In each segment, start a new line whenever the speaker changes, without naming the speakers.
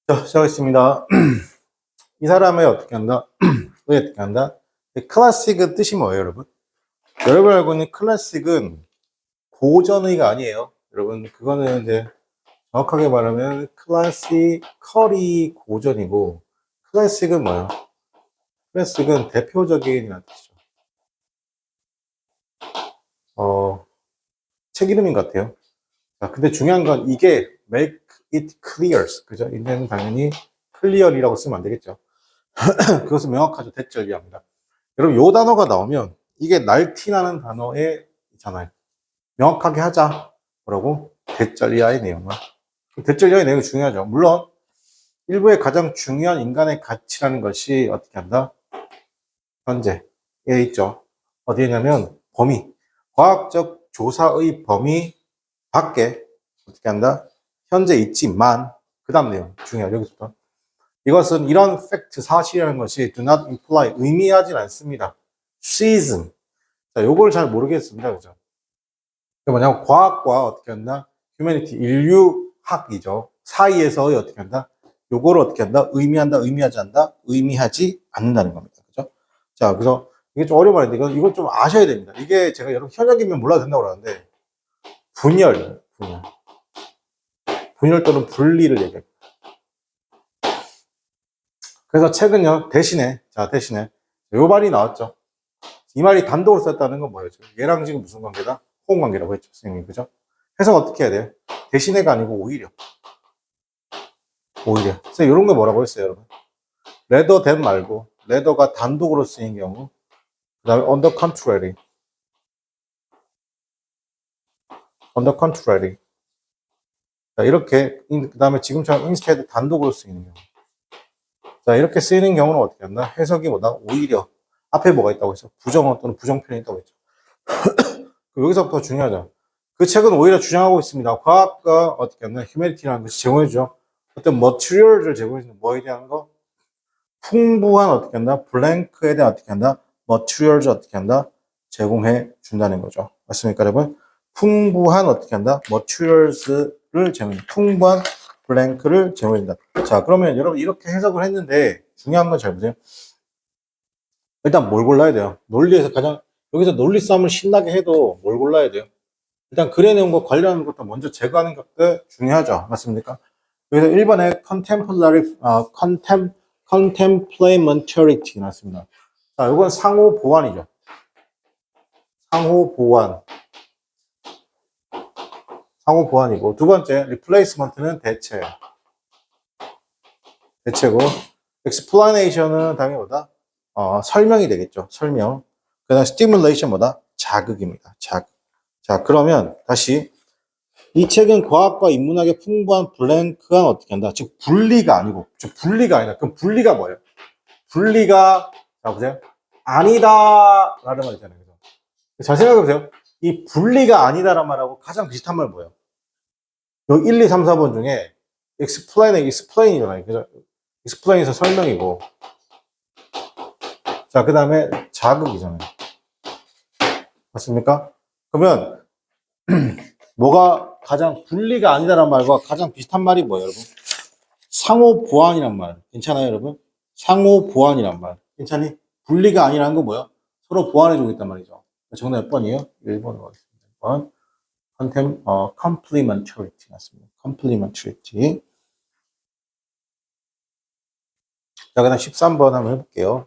자, 시작하겠습니다. 이 사람을 어떻게 한다? 왜 어떻게 한다? 클래식은 뜻이 뭐예요, 여러분? 여러분 알고 있는 클래식은 고전의가 아니에요. 여러분, 그거는 이제 정확하게 말하면 클래시컬이 고전이고, 클래식은 뭐예요? 클래식은 대표적인이라는 뜻이죠. 책 이름인 것 같아요. 자, 근데 중요한 건 이게 make it clear. 그죠? 이제는 당연히 clear이라고 쓰면 안 되겠죠. 그것은 명확하죠. 대절이합니다. 여러분, 요 단어가 나오면 이게 날티라는 단어에 있잖아요. 명확하게 하자. 뭐라고? 대절이야의 내용을. 대절이야의 내용이 중요하죠. 물론 일부의 가장 중요한 인간의 가치라는 것이 어떻게 한다? 현재에 있죠. 어디에 있냐면 범위. 과학적 조사의 범위 밖에 어떻게 한다? 현재 있지만 그 다음 내용 중요하죠. 여기서부터. 이것은 이런 팩트, 사실이라는 것이 do not imply, 의미하진 않습니다. season. 자, 요걸 잘 모르겠습니다. 그죠? 그 뭐냐면 과학과 어떻게 한다? 휴머니티, 인류학이죠. 사이에서의 어떻게 한다? 요거를 어떻게 한다? 의미한다, 의미하지 않는다? 의미하지 않는다는 겁니다. 그죠? 자, 그래서 이게 좀 어려운 말인데 이건 좀 아셔야 됩니다. 이게 제가 여러분 현역이면 몰라도 된다고 그러는데 분열 또는 분리를 얘기해요. 그래서 최근요, 대신에 요 말이 나왔죠. 이 말이 단독으로 썼다는 건 뭐예요? 얘랑 지금 무슨 관계다? 호응 관계라고 했죠, 선생님이. 그죠? 해석 어떻게 해야 돼요? 대신에가 아니고 오히려. 그래서 이런 거 뭐라고 했어요, 여러분? rather than 말고, rather가 단독으로 쓰인 경우, 그 다음에 on the contrary. 자, 이렇게, 그 다음에 지금처럼 instead 단독으로 쓰이는 경우. 자, 이렇게 쓰이는 경우는 어떻게 한다? 해석이 뭐다? 오히려. 앞에 뭐가 있다고 했어? 부정어 또는 부정표현이 있다고 했죠. 여기서부터 중요하죠. 그 책은 오히려 주장하고 있습니다. 과학과 어떻게 하면 휴머니티라는 것이 제공해주죠. 어떤 머티리얼을 제공해주는 뭐에 대한 거? 풍부한 어떻게 한다? 블랭크에 대한 어떻게 한다? 머티리얼을 어떻게 한다? 제공해 준다는 거죠. 맞습니까, 여러분? 풍부한 어떻게 한다? 머티리얼을 제공해 풍부한 블랭크를 제공해 준다. 자, 그러면 여러분 이렇게 해석을 했는데 중요한 건 잘 보세요. 일단 뭘 골라야 돼요? 논리에서 가장 여기서 논리 싸움을 신나게 해도 뭘 골라야 돼요? 일단 글의 내용과 관련하는 것도 먼저 제거하는 것도 중요하죠. 맞습니까? 그래서 1번에 complementarity 나왔습니다. 자, 이건 상호 보완이죠. 상호 보완. 상호 보완이고, 두 번째, replacement는 대체고, explanation은 당연히 뭐다? 설명이 되겠죠. 설명. 그 다음 stimulation 뭐다? 자극입니다. 자극. 자, 그러면 다시 이 책은 과학과 인문학의 풍부한 블랭크가 어떻게 한다? 즉 분리가 아니고, 즉 분리가 아니다. 그럼 분리가 뭐예요? 분리가 자 보세요. 아니다 라는 말 있잖아요. 그죠? 잘 생각해 보세요. 이 분리가 아니다라는 말하고 가장 비슷한 말 뭐예요? 여기 1, 2, 3, 4번 중에 explain이잖아요. 그죠? explain에서 설명이고, 자, 그 다음에 자극이잖아요. 맞습니까? 그러면 뭐가 가장 분리가 아니다라는 말과 가장 비슷한 말이 뭐예요, 여러분? 상호 보완이란 말. 괜찮아요, 여러분? 상호 보완이란 말. 괜찮니? 분리가 아니라는 건 뭐야? 서로 보완해주고 있단 말이죠. 정답 몇 번이에요? 1번으로 가겠습니다. 1번. complementarity 맞습니다. complementarity. 자, 그 다음 13번 한번 해볼게요.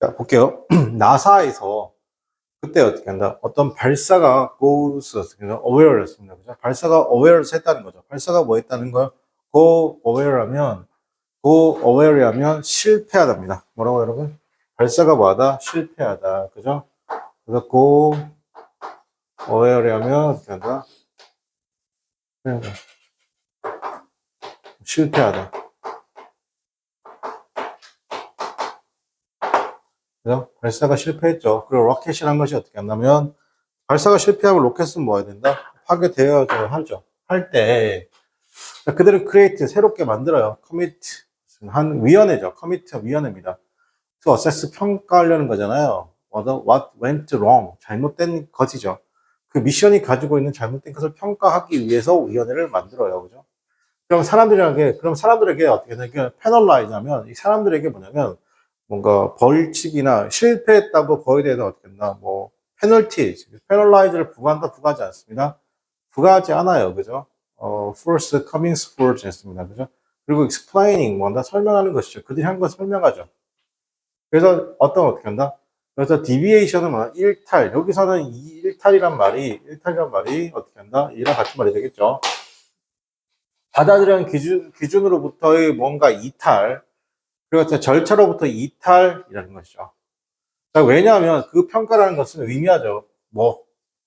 자, 볼게요. 나사에서 그때 어떻게 한다? 어떤 발사가 goes, aware였습니다. 그죠? 발사가 aware를 했다는 거죠. 발사가 뭐 했다는 거? go aware하면 실패하답니다. 뭐라고 여러분? 발사가 뭐하다? 실패하다. 그죠? 그래서 go aware하면 어떻게 한다? 실패하다. 그죠? 발사가 실패했죠. 그리고 로켓이란 것이 어떻게 한다면 발사가 실패하면 로켓은 뭐 해야 된다? 파괴되어야 하죠. 할 때 그들은 create 새롭게 만들어요. commit 한 위원회죠. commit 위원회입니다. to assess 평가하려는 거잖아요. what went wrong 잘못된 것이죠. 그 미션이 가지고 있는 잘못된 것을 평가하기 위해서 위원회를 만들어요. 그죠? 그럼 사람들에게 어떻게 되냐, 패널라이즈 하면, 이 사람들에게 뭐냐면, 뭔가 벌칙이나 실패했다고 거에 대해서 어떻게 했나, 뭐, 패널라이즈를 부과한다, 부과하지 않습니다. 부과하지 않아요. 그죠? first comings first 했습니다. 그죠? 그리고 explaining, 뭔가 설명하는 것이죠. 그들이 한 걸 설명하죠. 그래서 어떻게 한다? 그래서 deviation은 뭐야? 일탈. 여기서는 이 일탈이란 말이 어떻게 한다? 이랑 같은 말이 되겠죠. 받아들여는 기준으로부터의 뭔가 이탈, 그리고 절차로부터 이탈이라는 것이죠. 그러니까 왜냐하면 그 평가라는 것은 의미하죠. 뭐,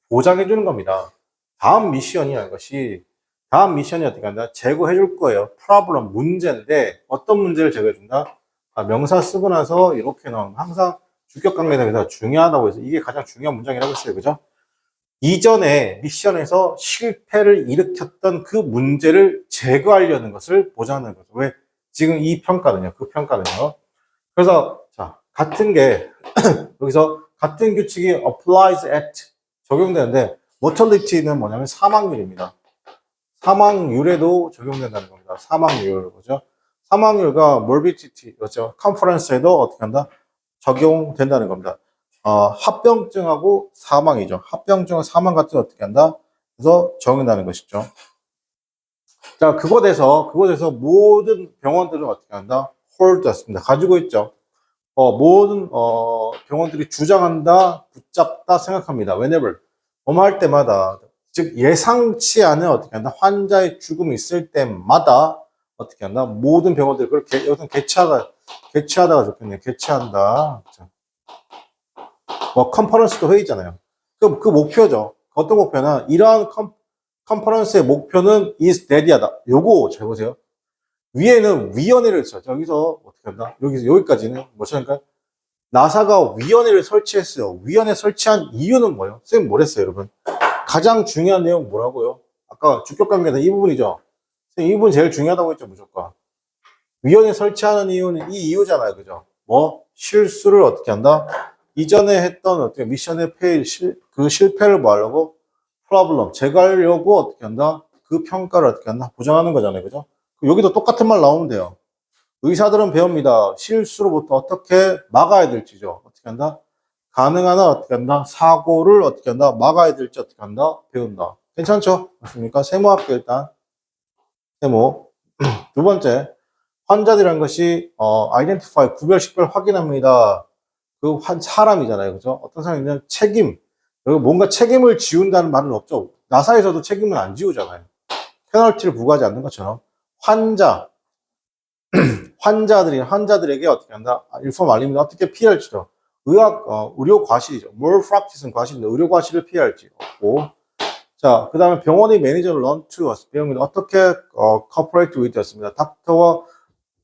보장해주는 겁니다. 다음 미션이 어떻게 한다? 제거해 줄 거예요. 프로블럼, 문제인데, 어떤 문제를 제거해 준다? 명사 쓰고 나서 이렇게 나오면 항상 주격 관계에 대해서 중요하다고 해서 이게 가장 중요한 문장이라고 했어요. 그죠? 이전에 미션에서 실패를 일으켰던 그 문제를 제거하려는 것을 보장하는 거죠. 왜? 지금 이 평가는요, 그 평가는요. 그래서, 자, 여기서 같은 규칙이 applies at 적용되는데, mortality는 뭐냐면 사망률입니다. 사망률에도 적용된다는 겁니다. 사망률, 그죠? 사망률과 morbidity, 그렇죠? 컨퍼런스에도 어떻게 한다? 적용된다는 겁니다. 합병증하고 사망이죠. 합병증과 사망 같은 거 어떻게 한다? 그래서 적용된다는 것이죠. 자, 그곳에서 모든 병원들은 어떻게 한다? 홀드였습니다. 가지고 있죠. 모든, 병원들이 주장한다, 붙잡다 생각합니다. whenever. 할 때마다. 즉, 예상치 않은 어떻게 한다? 환자의 죽음이 있을 때마다 어떻게 한다? 모든 병원들이 그렇게, 여기서 개최하다가 좋겠네요. 개최한다. 그렇죠? 뭐 컨퍼런스도 회의잖아요. 그럼 그 목표죠. 어떤 목표는 이러한 컨퍼런스의 목표는 is that이다. 요거 잘 보세요. 위에는 위원회를 써. 여기서 어떻게 한다? 여기까지는 뭐처럼까 나사가 위원회를 설치했어요. 위원회 설치한 이유는 뭐예요? 선생님 뭐랬어요, 여러분? 가장 중요한 내용 뭐라고요? 아까 주격 관계는 이 부분이죠. 선생님 이 부분 제일 중요하다고 했죠, 무조건. 위원회 설치하는 이유는 이 이유잖아요, 그죠? 뭐 실수를 어떻게 한다? 이전에 했던 어떻게 미션의 그 실패를 뭐 하려고? 프로블럼 제거하려고 어떻게 한다? 그 평가를 어떻게 한다? 보장하는 거잖아요, 그죠? 여기도 똑같은 말 나오면 돼요. 의사들은 배웁니다. 실수로부터 어떻게 막아야 될지죠. 어떻게 한다? 가능한 한 어떻게 한다? 사고를 어떻게 한다? 막아야 될지 어떻게 한다? 배운다. 괜찮죠? 맞습니까? 세모 할게요, 일단. 세모. 두 번째, 환자들이란 것이, identify, 구별, 식별, 확인합니다. 사람이잖아요. 그죠? 어떤 사람이냐면 책임. 여기 뭔가 책임을 지운다는 말은 없죠. 나사에서도 책임을 안 지우잖아요. 페널티를 부과하지 않는 것처럼. 환자들에게 어떻게 한다? 일품 알립니다. 어떻게 피할지도. 의료 과실이죠. malpractice는 과실인데 의료 과실을 피할지 없고. 자, 그 다음에 병원의 매니저를 run to us. 병원이 어떻게, cooperate with 였습니다. 닥터와,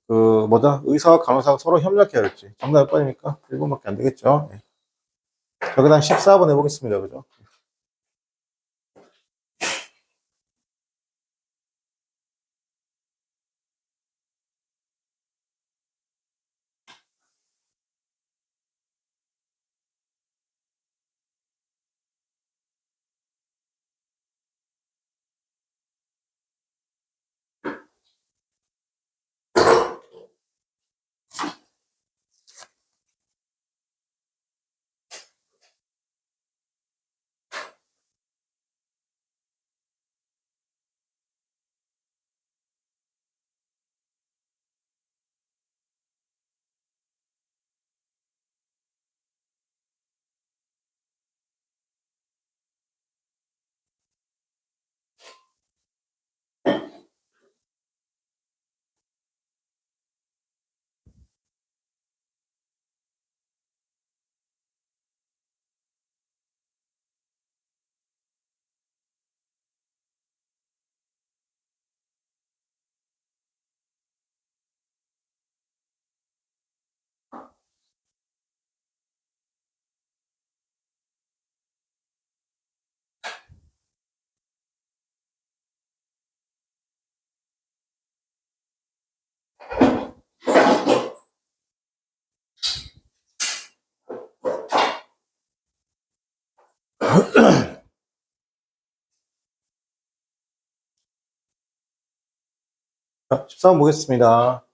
의사와 간호사가 서로 협력해야 할지. 정답 몇 번입니까? 1번밖에 안 되겠죠. 네. 자, 그 다음 14번 해보겠습니다. 그죠? 자, 13번 보겠습니다.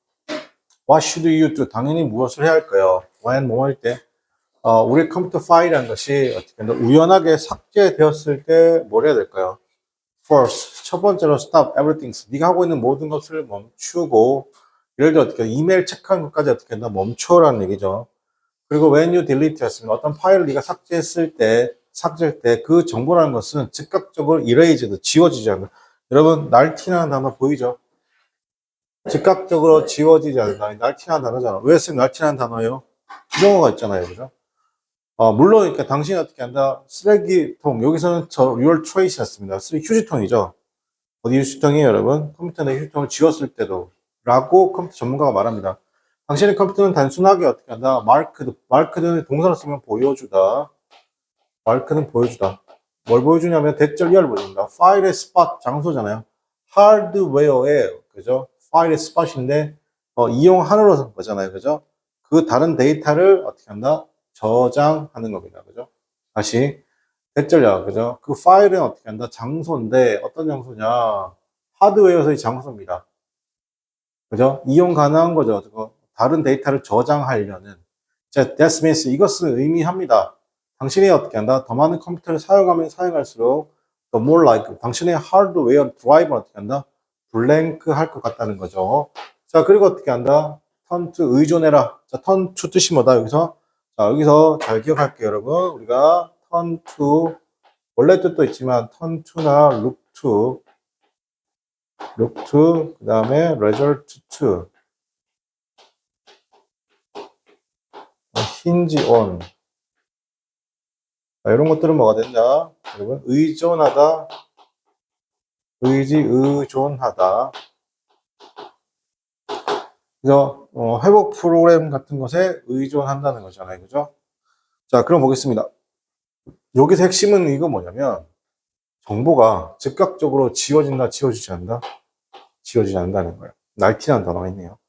What should you do? 당연히 무엇을 해야 할까요? when 뭐 할 때? 우리 컴퓨터 파일이라는 것이 어떻게 우연하게 삭제되었을 때 뭘 해야 될까요? First, 첫 번째로 stop everything. 네가 하고 있는 모든 것을 멈추고, 예를 들어 어떻게 이메일 체크하는 것까지 어떻게 한다? 멈춰라는 얘기죠. 그리고 when you delete 했으면 어떤 파일을 네가 삭제할 때 그 정보라는 것은 즉각적으로 erased, 지워지지 않는. 여러분, 날티라는 단어 보이죠? 즉각적으로 지워지지 않는다. 날티라는 단어잖아. 왜 쓰면 날티라는 단어예요? 부정어가 있잖아요. 그죠? 물론, 그러니까 당신이 어떻게 한다? 쓰레기통, 여기서는 your choice 였습니다. 휴지통이죠. 어디 휴지통이에요, 여러분? 컴퓨터 내 휴지통을 지웠을 때도. 라고 컴퓨터 전문가가 말합니다. 당신의 컴퓨터는 단순하게 어떻게 한다? 마크는 동사로 쓰면 보여주다. 마크는 보여주다. 뭘 보여주냐면 대절 이하를 보여줍니다. 파일의 스팟, 장소잖아요. 하드웨어에, 그죠? 파일의 스팟인데, 이용하는 거잖아요. 그죠? 그 다른 데이터를 어떻게 한다? 저장하는 겁니다. 그죠? 다시. 대절이야, 그죠? 그 파일은 어떻게 한다? 장소인데, 어떤 장소냐? 하드웨어에서의 장소입니다. 그죠? 이용 가능한 거죠. 그거 다른 데이터를 저장하려는. 자, that means 이것은 의미합니다. 당신이 어떻게 한다? 더 많은 컴퓨터를 사용하면 사용할수록 the more like 당신의 하드웨어 드라이브를 어떻게 한다? 블랭크 할 것 같다는 거죠. 자, 그리고 어떻게 한다? turn to 의존해라. 자, turn to 뜻이 뭐다? 여기서. 자, 여기서 잘 기억할게요, 여러분. 우리가 turn to 원래 뜻도 있지만 turn to나 look to, 그 다음에 result to, hinge on. 자, 이런 것들은 뭐가 된다? 여러분, 의존하다, 의존하다. 그래서 회복 프로그램 같은 것에 의존한다는 거잖아요. 그죠? 자, 그럼 보겠습니다. 여기서 핵심은 이거 뭐냐면 정보가 즉각적으로 지워진다, 지워지지 않는다? 지워지지 않는다는 거예요. 날티라는 단어가 있네요.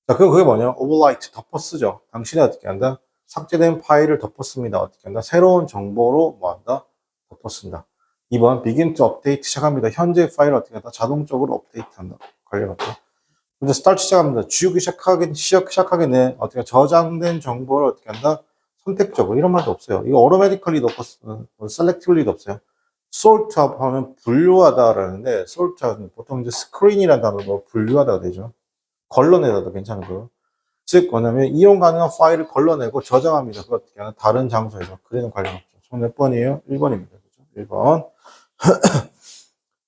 자, 그럼 그게 뭐냐? overwrite, 덮어쓰죠. 당신이 어떻게 한다? 삭제된 파일을 덮어씁니다. 어떻게 한다? 새로운 정보로 뭐 한다? 덮어쓴다. 2번, begin to update 시작합니다. 현재 파일을 어떻게 한다? 자동적으로 업데이트한다. 관련없죠. 근데 start 시작합니다. 지우기 시작하겠네. 어떻게 저장된 정보를 어떻게 한다? 선택적으로. 이런 말도 없어요. 이거 automatically도 없고, selectively도 없어요. sort up 하면 분류하다라는데, sort up 보통 이제 screen이라는 단어로 분류하다가 되죠. 걸러내다도 괜찮은 거. 즉, 뭐냐면, 이용 가능한 파일을 걸러내고 저장합니다. 그거 어떻게 하나? 다른 장소에서. 그래는 관련 없죠. 총 몇 번이에요? 1번입니다. 그죠? 1번.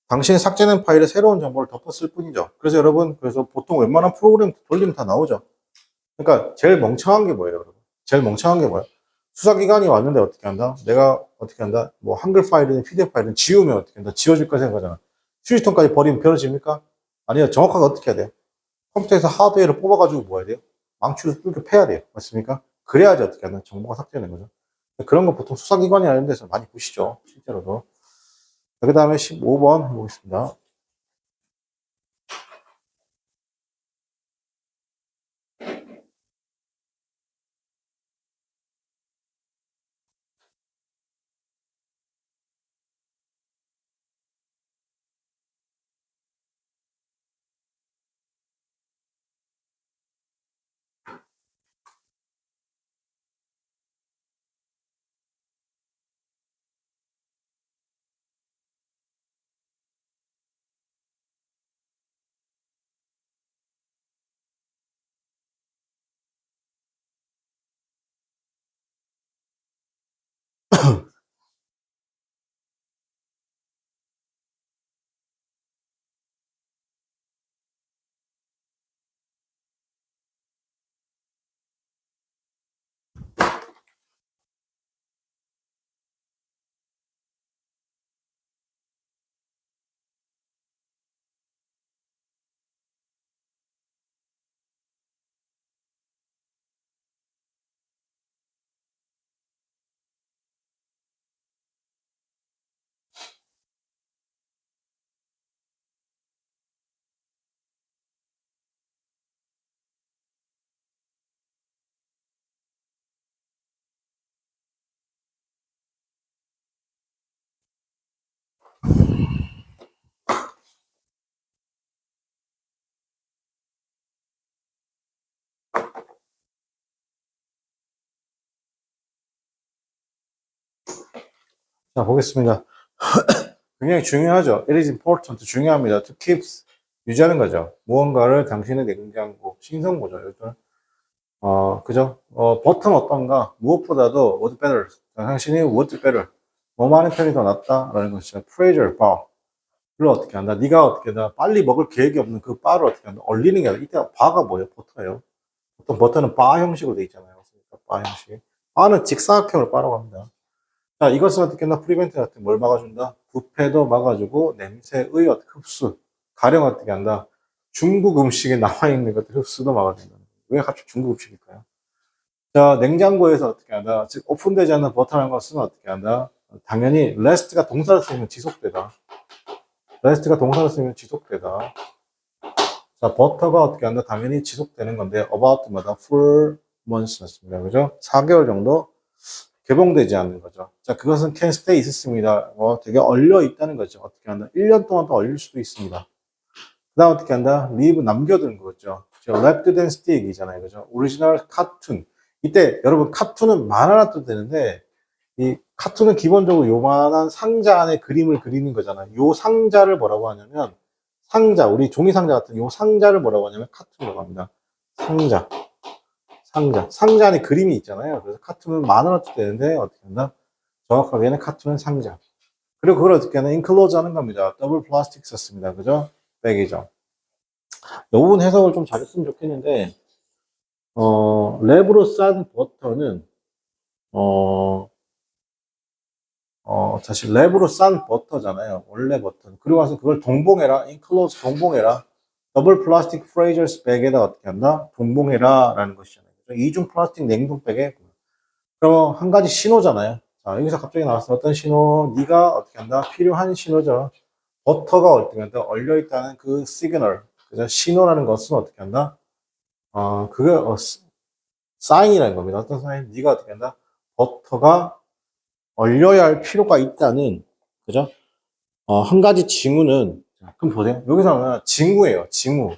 당신이 삭제된 파일에 새로운 정보를 덮었을 뿐이죠. 그래서 여러분, 그래서 보통 웬만한 프로그램 돌리면 다 나오죠. 그러니까, 제일 멍청한 게 뭐예요, 여러분? 제일 멍청한 게 뭐예요? 수사기관이 왔는데 어떻게 한다? 내가 어떻게 한다? 뭐, 한글 파일이든 PDF 파일이든 지우면 어떻게 한다? 지워질 거 생각하잖아. 휴지통까지 버리면 편해집니까? 아니요, 정확하게 어떻게 해야 돼요? 컴퓨터에서 하드웨어를 뽑아가지고 뭐 해야 돼요? 망치로 뚫게 패야 돼요. 맞습니까? 그래야지 어떻게 하나 정보가 삭제되는 거죠. 그런 거 보통 수사기관이 하는 데서 많이 보시죠. 실제로도. 그 다음에 15번 해보겠습니다. 자, 보겠습니다. 굉장히 중요하죠. It is important. 중요합니다. To keep, 유지하는 거죠. 무언가를 당신의 냉장고, 신성고죠. 일단, 그죠? 버튼 어떤가? 무엇보다도 what better. 당신이 what better. 뭐 많은 편이 더 낫다라는 것이죠. pressure bar. 를 어떻게 한다? 네가 어떻게 한다? 빨리 먹을 계획이 없는 그 바를 어떻게 한다? 얼리는 게 아니라 이때 바가 뭐예요? 버터예요. 보통 버터는 바 형식으로 돼 있잖아요. 바 형식. 바는 직사각형을 바라고 합니다. 자, 이것은 어떻게 한다? 프리벤트 같은 뭘 막아준다? 부패도 막아주고 냄새의 흡수. 가령 어떻게 한다? 중국 음식에 남아있는 것들 흡수도 막아준다. 왜 갑자기 중국 음식일까요? 자, 냉장고에서 어떻게 한다? 즉, 오픈되지 않는 버터라는 것은 어떻게 한다? 당연히 레스트가 동사를 쓰면 지속되다. 레스트가 동사를 쓰면 지속되다. 자, 버터가 어떻게 한다? 당연히 지속되는 건데, about마다 4months였습니다. 그죠? 4개월 정도 개봉되지 않는 거죠. 자, 그것은 can stay 있었습니다. 되게 얼려 있다는 거죠. 어떻게 한다? 1년 동안 더 얼릴 수도 있습니다. 그 다음 어떻게 한다? leave 남겨둔 거죠. left than stick이잖아요. 그죠? 오리지널 카툰. 이때 여러분 카툰은 만화나 도 되는데, 이 카툰은 기본적으로 요만한 상자 안에 그림을 그리는 거잖아요. 요 상자를 뭐라고 하냐면, 상자, 우리 종이 상자 같은 요 상자를 뭐라고 하냐면 카툰이라고 합니다. 상자. 상자 안에 그림이 있잖아요. 그래서 카툰은 만화로 되는데 어떻게 한다? 정확하게는 카툰은 상자. 그리고 그걸 어떻게 하나? 인클로즈 하는 겁니다. 더블 플라스틱 썼습니다. 그죠? 백이죠. 이 부분 해석을 좀 잘했으면 좋겠는데, 랩으로 싼 버터는, 어, 사실 랩으로 싼 버터잖아요. 원래 버터. 그리고 와서 그걸 동봉해라. 인클로즈 동봉해라. 더블 플라스틱 프레이저스 백에다 어떻게 한다? 동봉해라. 라는 것이잖아요. 이중 플라스틱 냉동백에. 그럼 한 가지 신호잖아요. 자, 여기서 갑자기 나왔어. 어떤 신호? 네가 어떻게 한다? 필요한 신호죠. 버터가 어떻게 한다? 얼려있다는 그 시그널. 그죠? 신호라는 것은 어떻게 한다? 그게, 사인이라는 겁니다. 어떤 사인? 네가 어떻게 한다? 버터가 얼려야 할 필요가 있다는, 그죠? 한 가지 징후는, 자, 그럼 보세요. 여기서는 징후예요. 징후.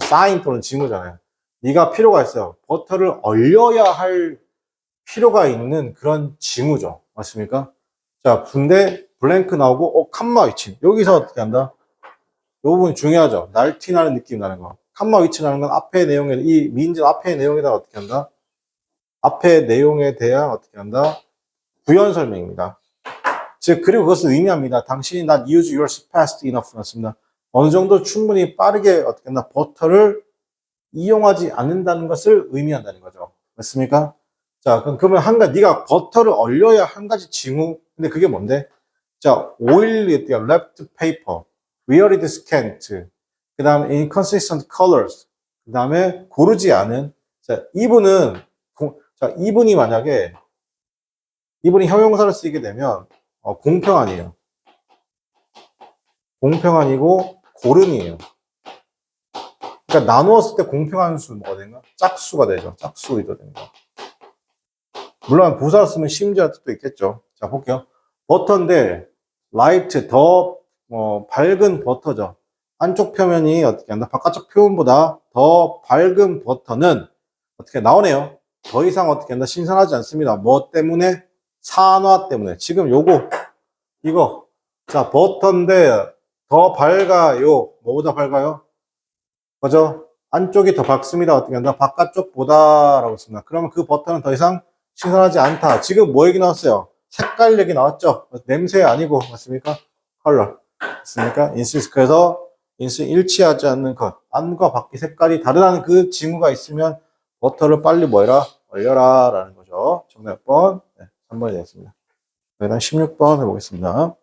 사인 또는 징후잖아요. 네가 필요가 있어요. 버터를 얼려야 할 필요가 있는 그런 징후죠. 맞습니까? 자, 근데 블랭크 나오고, 칸마 위치. 여기서 어떻게 한다? 이 부분이 중요하죠. 날티나는 느낌 나는 거. 칸마 위치라는 건 앞의 내용에, 이 민진 앞의 내용에다 어떻게 한다? 앞의 내용에 대한 어떻게 한다? 부연 설명입니다. 즉, 그리고 그것을 의미합니다. 당신이 not use yours fast enough 였습니다. 어느 정도 충분히 빠르게 어떻게 한다? 버터를 이용하지 않는다는 것을 의미한다는 거죠. 맞습니까? 자, 그러면 한 가지, 네가 버터를 얼려야 한 가지 징후. 근데 그게 뭔데? 자, oily, wrapped paper, wearied scant, 그 다음에 inconsistent colors, 그 다음에 고르지 않은, 자, 이분이 만약에, 이분이 형용사를 쓰게 되면, 공평한이에요. 공평한이고, 고른이에요. 그러니까 나누었을 때 공평한 수 뭐가 되나? 짝수가 되죠. 짝수 의도 됩니다. 물론 부사를 쓰면 심지어 뜻도 있겠죠. 자, 볼게요. 버터인데 라이트 더 밝은 버터죠. 안쪽 표면이 어떻게 한다? 바깥쪽 표면보다 더 밝은 버터는 어떻게 나오네요. 더 이상 어떻게 한다? 신선하지 않습니다. 뭐 때문에? 산화 때문에. 지금 이거 자, 버터인데 더 밝아요. 뭐보다 밝아요? 그죠? 안쪽이 더 밝습니다. 어떻게 한다? 바깥쪽보다라고 씁니다. 그러면 그 버터는 더 이상 신선하지 않다. 지금 뭐 얘기 나왔어요? 색깔 얘기 나왔죠? 냄새 아니고, 맞습니까? 컬러. 맞습니까? 그래서 일치하지 않는 것. 안과 밖의 색깔이 다르다는 그 징후가 있으면 버터를 빨리 뭐 해라? 얼려라. 라는 거죠. 정답 몇 번? 네, 3번이 되겠습니다. 그다음 16번 해보겠습니다.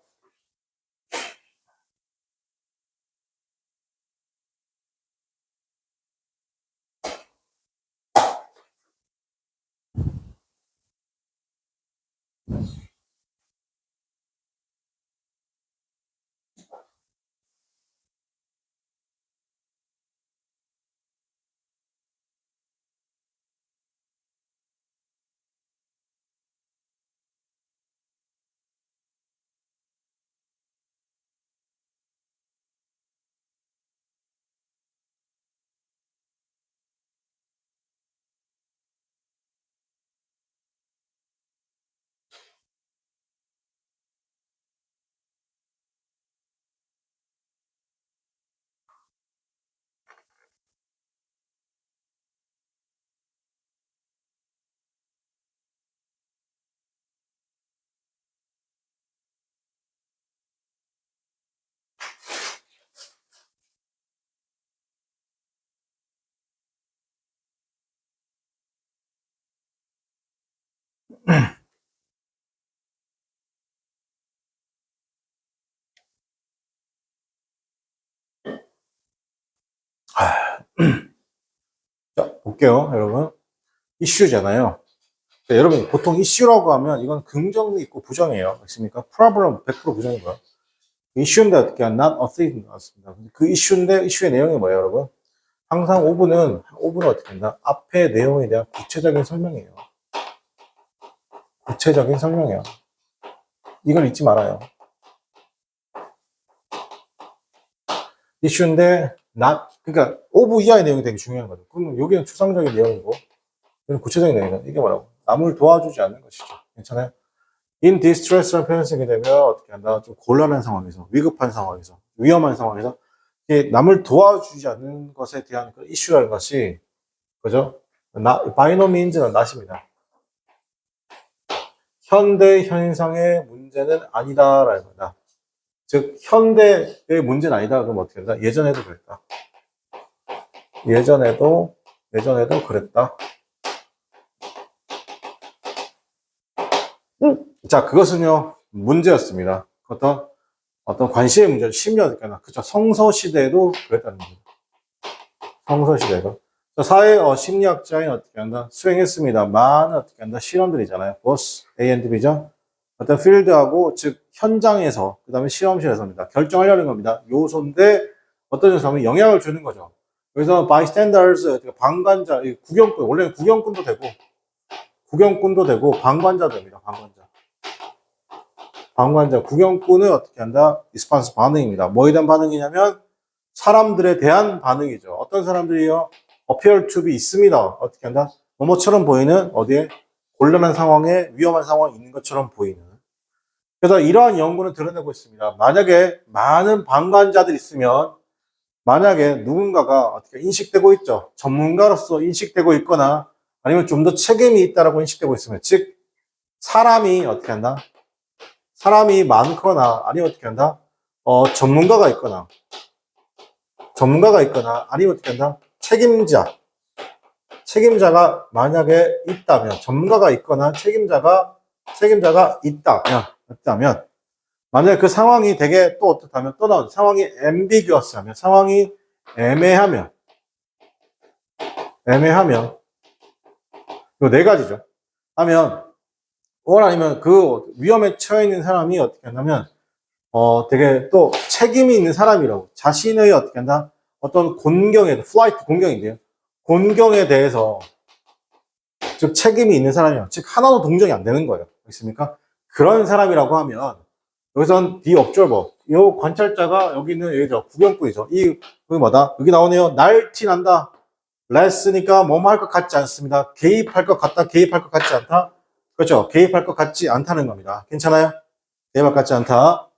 자, 볼게요, 여러분. 이슈잖아요. 자, 여러분, 보통 이슈라고 하면 이건 긍정이 있고 부정이에요. 맞습니까? 프로블럼 100% 부정이고요. 이슈인데 어떻게 not a thing 나왔습니다. 그 이슈인데 이슈의 내용이 뭐예요, 여러분? 항상 오브는 어떻게 한다? 앞의 내용에 대한 구체적인 설명이에요. 구체적인 설명이에요. 이걸 잊지 말아요. 이슈인데 not, 그러니까 오브 이하의 내용이 되게 중요한 거죠. 그러면 여기는 추상적인 내용이고, 여기는 구체적인 내용이다. 이게 뭐라고? 남을 도와주지 않는 것이죠. 괜찮아요? in distress라는 표현을 쓰게 되면 어떻게 한다? 좀 곤란한 상황에서, 위급한 상황에서, 위험한 상황에서 남을 도와주지 않는 것에 대한 그 이슈라는 것이, 그죠? by no means는 not입니다. 현대 현상의 문제는 아니다라는 거다. 즉 현대의 문제는 아니다. 그럼 어떻게 된다? 예전에도 그랬다. 예전에도 그랬다. 자, 그것은요 문제였습니다. 어떤 관심의 문제, 심리학이나 그죠? 성서 시대에도 그랬다는 거죠. 성서 시대에도 사회 심리학자인 어떻게 한다? 수행했습니다. 많은 어떻게 한다? 실험들이잖아요. 보스 A and B죠. 어떤 필드하고 즉 현장에서 그다음에 실험실에서입니다. 결정하려는 겁니다. 요소인데 어떤 요소하면 영향을 주는 거죠. 그래서 bystanders 방관자, 구경꾼 원래는 구경꾼도 되고 방관자도 됩니다. 방관자 구경꾼은 어떻게 한다? 리스판스 반응입니다. 뭐에 대한 반응이냐면 사람들에 대한 반응이죠. 어떤 사람들이요? appear to be 있습니다. 어떻게 한다? 뭐뭐처럼 보이는 어디에 곤란한 상황에 위험한 상황이 있는 것처럼 보이는. 그래서 이러한 연구는 드러내고 있습니다. 만약에 많은 방관자들이 있으면 만약에 누군가가 어떻게 인식되고 있죠. 전문가로서 인식되고 있거나 아니면 좀 더 책임이 있다라고 인식되고 있으면 즉 사람이 어떻게 한다? 사람이 많거나 아니면 어떻게 한다? 전문가가 있거나 아니면 어떻게 한다? 책임자가 만약에 있다면 전문가가 있거나 책임자가 있다면 만약에 그 상황이 되게 또 어떻다면 또 나온 상황이 ambiguous하면 상황이 애매하면 요 네 가지죠. 하면 아니면 그 위험에 처해 있는 사람이 어떻게 한다면 되게 또 책임이 있는 사람이라고 자신의 어떻게 한다 어떤 플라이트 곤경인데요. 곤경에 대해서 즉 책임이 있는 사람이야. 즉 하나도 동정이 안 되는 거예요. 있습니까? 그런 사람이라고 하면 여기선 the observer 이 관찰자가 여기 있는 여기죠 구경꾼이죠. 여기 뭐다? 여기 나오네요. 날 티 난다. less니까 뭐뭐 할 것 같지 않습니다. 개입할 것 같다. 개입할 것 같지 않다. 그렇죠. 개입할 것 같지 않다는 겁니다. 괜찮아요? 개입할 것 같지 않다.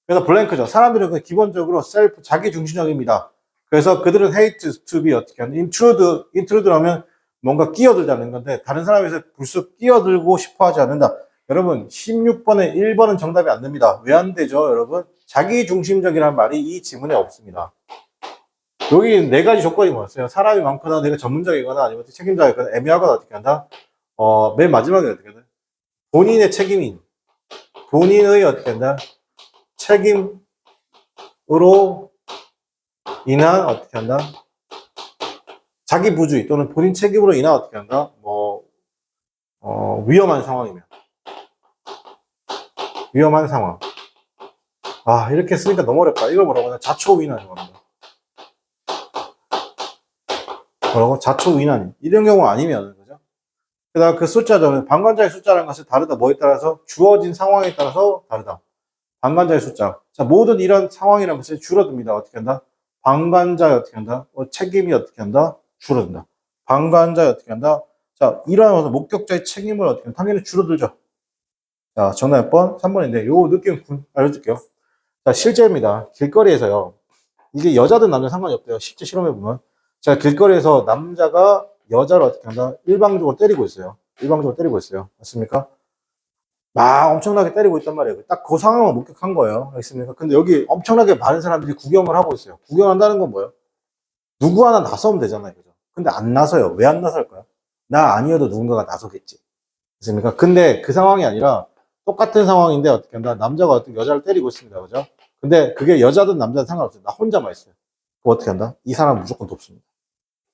그래서 블랭크죠. 사람들은 기본적으로 자기 중심적입니다. 그래서 그들은 hate to be 어떻게 하는 intrude 하면 뭔가 끼어들자는 건데 다른 사람에서 불쑥 끼어들고 싶어 하지 않는다. 여러분 16번에 1번은 정답이 안 됩니다. 왜 안 되죠 여러분? 자기 중심적이라는 말이 이 지문에 없습니다. 여기 네 가지 조건이 뭐였어요? 사람이 많거나 내가 전문적이거나 아니면 책임자이거나 애매하거나 어떻게 한다? 맨 마지막에 어떻게 한다? 본인의 책임인 본인의 어떻게 한다? 책임으로 인한 어떻게 한다? 자기 부주의 또는 본인 책임으로 인한 어떻게 한다? 위험한 상황이면 위험한 상황. 아 이렇게 쓰니까 너무 어렵다. 이거 뭐라고 하냐? 자초위난인 겁니다. 뭐라고? 자초위난 이런 경우 아니면 그죠? 그다음 그 숫자죠. 방관자의 숫자라는 것은 다르다. 뭐에 따라서 주어진 상황에 따라서 다르다. 방관자의 숫자. 자 모든 이런 상황이라는 것이 줄어듭니다. 어떻게 한다? 방관자에 어떻게 한다? 책임이 어떻게 한다? 줄어든다. 방관자에 어떻게 한다? 자, 이러한 목격자의 책임을 어떻게 한다? 당연히 줄어들죠. 자, 정답 몇 번? 3번인데, 요 느낌 알려줄게요. 자, 실제입니다. 길거리에서요. 이게 여자든 남자 상관이 없대요. 실제 실험해보면. 자, 길거리에서 남자가 여자를 어떻게 한다? 일방적으로 때리고 있어요. 맞습니까? 막 엄청나게 때리고 있단 말이에요. 딱 그 상황을 목격한 거예요. 알겠습니까? 근데 여기 엄청나게 많은 사람들이 구경을 하고 있어요. 구경한다는 건 뭐예요? 누구 하나 나서면 되잖아요. 그죠? 근데 안 나서요. 왜 안 나설까요? 나 아니어도 누군가가 나서겠지. 됐습니까? 근데 그 상황이 아니라 똑같은 상황인데 어떻게 한다? 남자가 어떤 여자를 때리고 있습니다. 그죠? 근데 그게 여자든 남자든 상관없어요. 나 혼자만 있어요. 그럼 어떻게 한다? 이 사람은 무조건 돕습니다.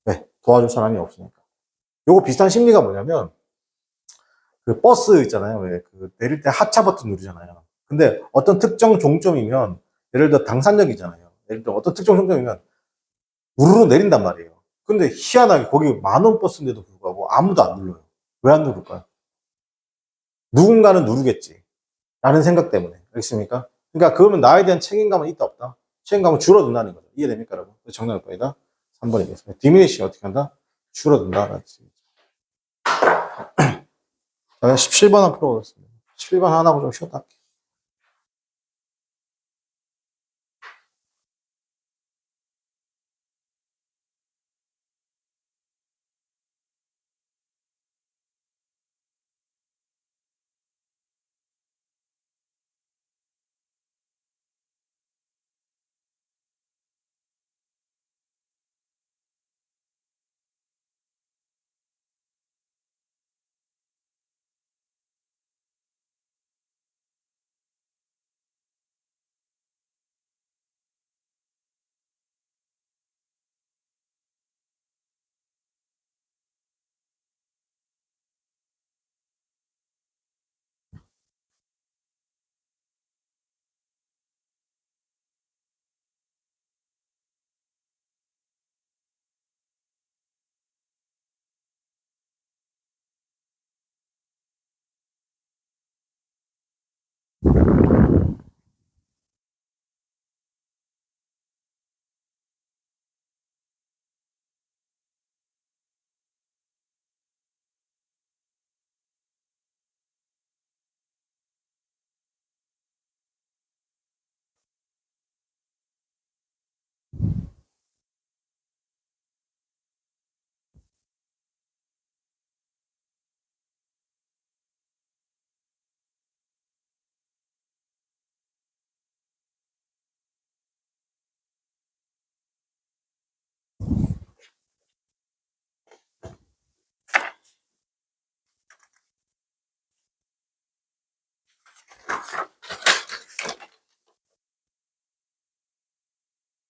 왜? 도와줄 사람이 없으니까. 요거 비슷한 심리가 뭐냐면 그 버스 있잖아요. 왜 그 내릴 때 하차 버튼 누르잖아요. 근데 어떤 특정 종점이면 예를 들어 당산역이잖아요. 예를 들어 어떤 특정 종점이면 우르르 내린단 말이에요. 근데 희한하게 거기 만원 버스인데도 불구하고 아무도 안 눌러요. 왜 안 누를까요? 누군가는 누르겠지. 라는 생각 때문에. 알겠습니까? 그러니까 그러면 나에 대한 책임감은 있다 없다? 책임감은 줄어든다는 거죠. 이해됩니까, 여러분? 정답일 거이다. 3번이겠습니다. 디미니시 어떻게 한다? 줄어든다. 라는 뜻입니다. 자, 17번 한번 풀어보겠습니다. 17번 하나 하고 좀 쉬었다 할게요.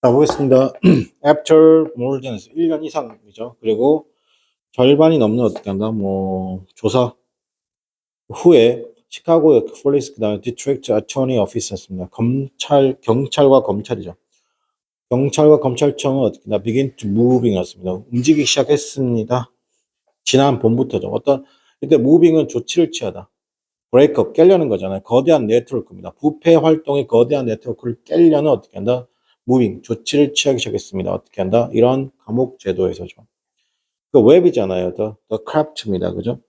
자, 보겠습니다. After more than 1년 이상이죠. 그리고 절반이 넘는 어떻게 한다? 뭐, 조사 후에 시카고의 폴리스, 그 다음에 디트릭트 어토니 오피스였습니다. 경찰과 검찰이죠. 경찰과 검찰청은 어떻게 나 begin to moving 였습니다. 움직이기 시작했습니다. 지난 봄부터죠. 이때 moving은 조치를 취하다. 브레이크업, 깨려는 거잖아요. 거대한 네트워크입니다. 부패 활동의 거대한 네트워크를 깨려는 어떻게 한다? 무빙, 조치를 취하기 시작했습니다. 어떻게 한다? 이런 감옥 제도에서죠. 그 웹이잖아요. The craft입니다. 그죠?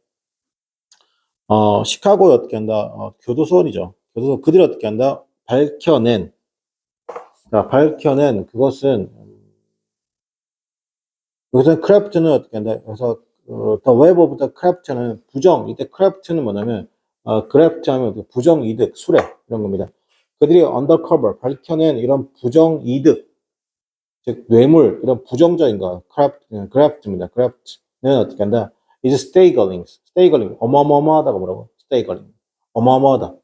시카고에 어떻게 한다? 교도소원이죠. 교도소, 그들이 어떻게 한다? 밝혀낸 그것은 크래프트는 어떻게 한다? 그래서, The web of the craft는 이때 크래프트는 뭐냐면, 크래프트 하면 부정이득, 수뢰, 이런 겁니다. 그들이 undercover, 밝혀낸 이런 부정이득, 즉, 뇌물, 이런 부정적인 거, 크래프트입니다. 크래프트는 어떻게 한다? is staggering, 어마어마하다가 뭐라고? staggering. 어마어마하다.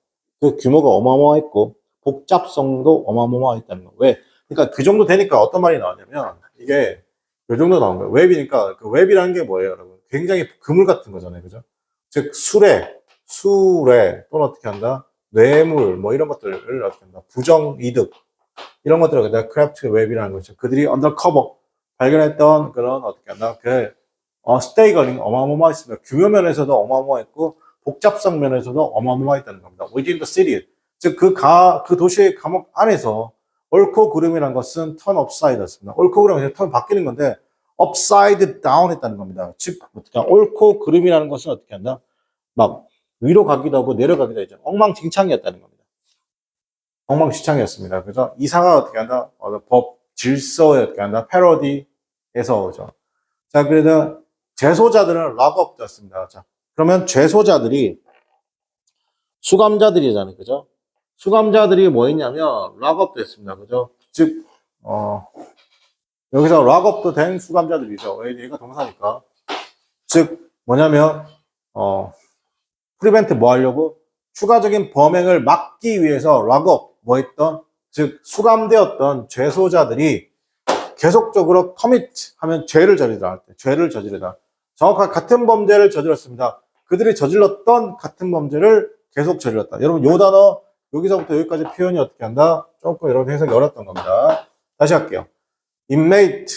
그 규모가 어마어마했고, 복잡성도 어마어마했다는 거. 왜? 그러니까 그 정도 되니까 어떤 말이 나왔냐면, 이게 그 정도 나온 거예요. 웹이니까, 그 웹이라는 게 뭐예요, 여러분? 굉장히 그물 같은 거잖아요. 그죠? 즉, 수뢰, 또는 어떻게 한다? 뇌물, 뭐 이런 것들을 어떻게 한다? 부정이득, 이런 것들을 그냥 크래프트 웹이라는 거죠. 그들이 언더커버 발견했던 그런 어떻게 한다? 스테이거링 어마어마했습니다. 규모 면에서도 어마어마했고 복잡성 면에서도 어마어마했다는 겁니다. Within the city, 즉 그 도시의 감옥 안에서 옳고 그름이라는 것은 turn upside였습니다. 옳고 그름은 turn 바뀌는 건데 upside down 했다는 겁니다. 즉 어떻게 옳고 그름이라는 것은 어떻게 한다? 막 위로 가기도 하고 내려가기도 하죠. 엉망진창이었다는 겁니다. 엉망진창이었습니다. 그래서 이사가 어떻게 한다? 법 질서에 어떻게 한다? 패러디에서 오죠. 자, 그래서 재소자들은 락업 됐습니다. 자, 그러면 죄소자들이 수감자들이잖아요. 그죠? 수감자들이 뭐 했냐면 락업 됐습니다. 그죠? 즉, 여기서 락업도 된 수감자들이죠. 얘가 동사니까. 즉, 뭐냐면, prevent 뭐 하려고? 추가적인 범행을 막기 위해서 락업 뭐 했던? 즉 수감되었던 죄소자들이 계속적으로 commit 하면 죄를 저지르다. 죄를 저지르다. 정확하게 같은 범죄를 저질렀습니다. 그들이 저질렀던 같은 범죄를 계속 저질렀다. 여러분 요 단어 여기서부터 여기까지 표현이 어떻게 한다? 조금 여러분 해석이 어렵던 겁니다. 다시 할게요. inmate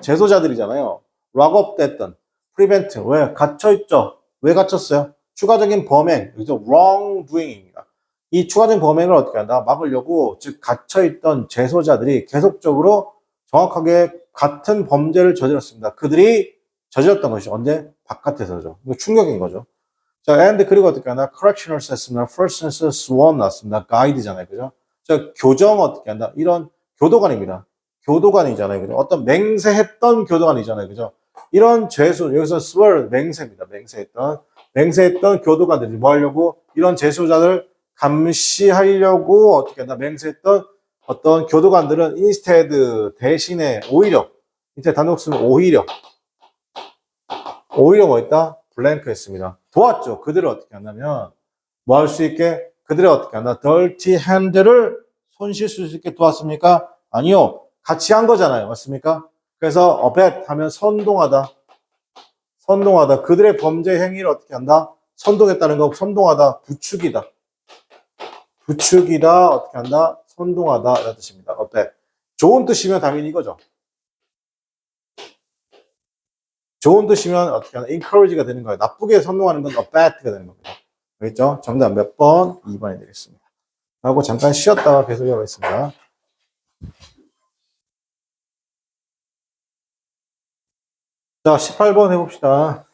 재소자들이잖아요. 락업 됐던 prevent 왜 갇혀있죠? 왜 갇혔어요? 추가적인 범행 그죠? wrongdoing입니다. 이 추가적인 범행을 어떻게 한다? 막으려고 즉 갇혀있던 재소자들이 계속적으로 정확하게 같은 범죄를 저질렀습니다. 그들이 저질렀던 것이 언제? 바깥에서죠. 이거 충격인 거죠. 자, and 그리고 어떻게 하나? correctional system, first sense sworn 나왔습니다. 가이드잖아요. 그죠? 자, 교정 어떻게 한다? 이런 교도관입니다. 교도관이잖아요. 그죠? 어떤 맹세했던 교도관이잖아요. 그죠? 이런 죄수, 여기서 swear, 맹세입니다. 맹세했던 교도관들이 뭐 하려고? 이런 재소자들 감시하려고 어떻게 한다? 맹세했던 어떤 교도관들은 instead, 대신에, 오히려, 밑에 단독 쓰면 오히려 뭐 했다? 블랭크 했습니다. 도왔죠. 그들을 어떻게 한다면, 뭐 할 수 있게? 그들을 어떻게 한다? dirty hand를 손 쉴 수 있게 도왔습니까? 아니요. 같이 한 거잖아요. 맞습니까? 그래서 abet 하면 선동하다. 그들의 범죄 행위를 어떻게 한다? 선동했다는 거, 선동하다. 부추기다. 어떻게 한다? 선동하다. 이런 뜻입니다. abet. 좋은 뜻이면 당연히 이거죠. 좋은 뜻이면 어떻게 하나? encourage가 되는 거예요. 나쁘게 선동하는 건 abet가 되는 겁니다. 알겠죠? 정답 몇 번? 2번이 되겠습니다. 하고 잠깐 쉬었다가 계속 이어가겠습니다. 자, 18번 해봅시다.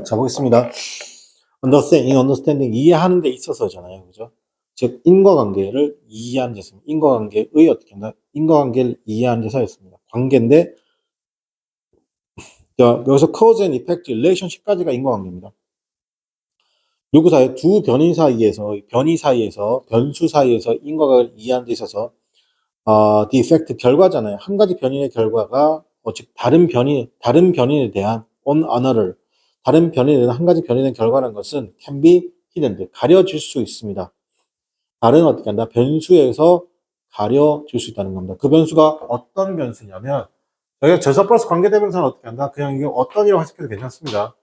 자, 보겠습니다. understanding, 이해하는 데 있어서잖아요. 그죠? 즉, 인과관계를 이해하는 데서, 인과관계의 어떻게 한다? 인과관계를 이해하는 데서였습니다. 관계인데, 자, 여기서 cause and effect, relationship까지가 인과관계입니다. 누구 사이, 두 변수 사이에서 인과관계를 이해하는 데 있어서, the effect, 결과잖아요. 한 가지 변인의 결과가, 즉, 다른 변인에 대한 on another, 다른 변인에 대한 한 가지 변인의 결과라는 것은 can be hidden, 가려질 수 있습니다. 다른 어떻게 한다? 변수에서 가려질 수 있다는 겁니다. 그 변수가 어떤 변수냐면, 여기가 절서 플러스 관계대명사는 어떻게 한다? 그냥 이게 어떤이라고 해석해도 괜찮습니다.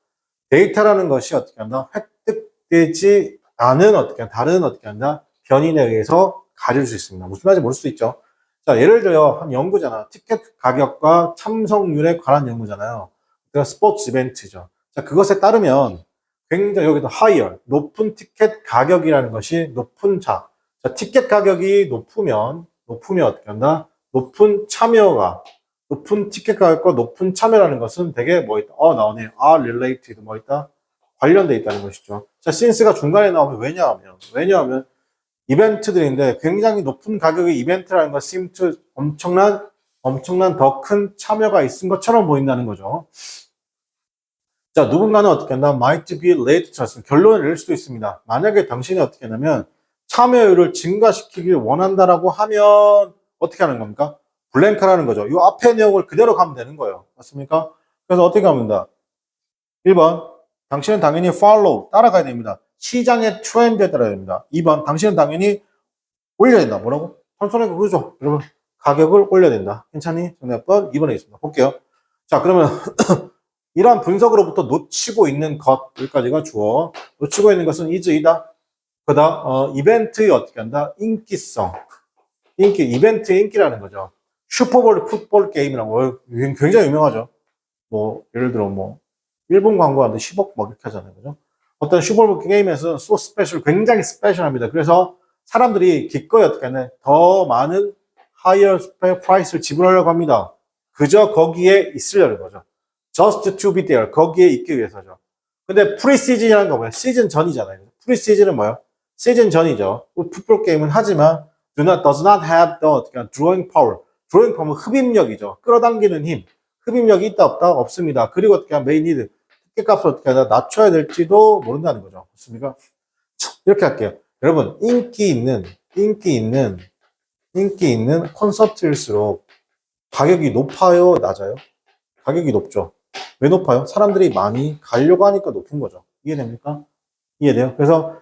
데이터라는 것이 어떻게 한다? 획득되지 않은 어떻게 한다? 다른 어떻게 한다? 변인에 의해서 가릴 수 있습니다. 무슨 말인지 모를 수 있죠. 자, 예를 들어 한 연구잖아. 티켓 가격과 참석률에 관한 연구잖아요. 그러니까 스포츠 이벤트죠. 자, 그것에 따르면 굉장히 여기도 higher, 높은 티켓 가격이라는 것이 높은 자, 티켓 가격이 높으면 어떻게 한다? 높은 티켓 가격과 높은 참여라는 것은 되게 뭐 있다? 나오네. related 뭐 있다? 관련돼 있다는 것이죠. 자, since가 중간에 나오면 왜냐하면 이벤트들인데 굉장히 높은 가격의 이벤트라는 것 seem to 엄청난 더 큰 참여가 있은 것처럼 보인다는 거죠. 자, 누군가는 어떻게 한다? might be late to trust. 결론을 내릴 수도 있습니다. 만약에 당신이 어떻게 하냐면 참여율을 증가시키길 원한다라고 하면 어떻게 하는 겁니까? 블랭크라는 거죠. 이 앞에 내용을 그대로 가면 되는 거예요. 맞습니까? 그래서 어떻게 하면 된다? 1번, 당신은 당연히 follow, 따라가야 됩니다. 시장의 트렌드에 따라야 됩니다. 2번, 당신은 당연히 올려야 된다. 뭐라고? 선선하게 그러죠. 여러분, 가격을 올려야 된다. 괜찮니? 정답 번 2번에 있습니다. 볼게요. 자, 그러면 이러한 분석으로부터 놓치고 있는 것, 여기까지가 주어. 놓치고 있는 것은 is이다. 그다음 이벤트의 어떻게 한다? 인기성. 이벤트의 인기라는 거죠. 슈퍼볼 풋볼 게임이라고 굉장히 유명하죠. 뭐 예를 들어 뭐 일본 광고하는데 10억 막 이렇게 하잖아요. 그죠? 어떤 슈퍼볼 게임에서는 소 스페셜 굉장히 스페셜합니다. 그래서 사람들이 기꺼이 어떻게 하냐? 더 많은 higher price를 지불하려고 합니다. 그저 거기에 있으려는 거죠. just to be there. 거기에 있기 위해서죠. 근데 프리시즌이라는 거 뭐야? 시즌 전이잖아요. 프리시즌은 뭐야? 시즌 전이죠. 풋볼 게임은 하지만 does not have the 어떻게 drawing power. drawing power는 흡입력이죠. 끌어당기는 힘. 흡입력이 있다 없다? 없습니다. 그리고 어떻게 하면 메인 니드. 티켓값을 어떻게 하다 낮춰야 될지도 모른다는 거죠. 맞습니까? 이렇게 할게요. 여러분, 인기 있는 콘서트일수록 가격이 높아요, 낮아요? 가격이 높죠. 왜 높아요? 사람들이 많이 가려고 하니까 높은 거죠. 이해됩니까? 이해돼요? 그래서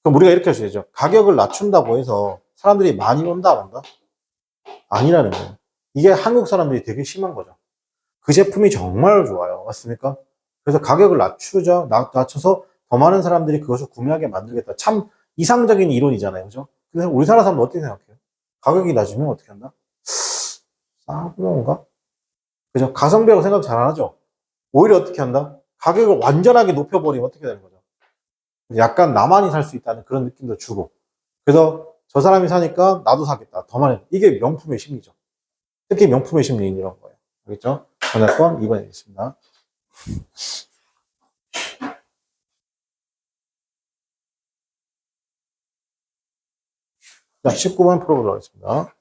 그럼 우리가 이렇게 할 수 있죠. 가격을 낮춘다고 해서 사람들이 많이 온다 안 온다? 아니라는 거예요. 이게 한국 사람들이 되게 심한 거죠. 그 제품이 정말 좋아요. 맞습니까? 그래서 가격을 낮추죠. 낮춰서 더 많은 사람들이 그것을 구매하게 만들겠다. 참 이상적인 이론이잖아요. 그죠? 그래서 우리나라 사람은 어떻게 생각해요? 가격이 낮으면 어떻게 한다? 싸구려인가? 그죠? 가성비라고 생각 잘 안 하죠? 오히려 어떻게 한다? 가격을 완전하게 높여버리면 어떻게 되는 거죠? 약간 나만이 살 수 있다는 그런 느낌도 주고. 그래서 저 사람이 사니까 나도 사겠다. 더 많이. 이게 명품의 심리죠. 특히 명품의 심리인 이런 거예요. 알겠죠? 전화권 2번에 있습니다. 자, 19번 풀어보도록 하겠습니다.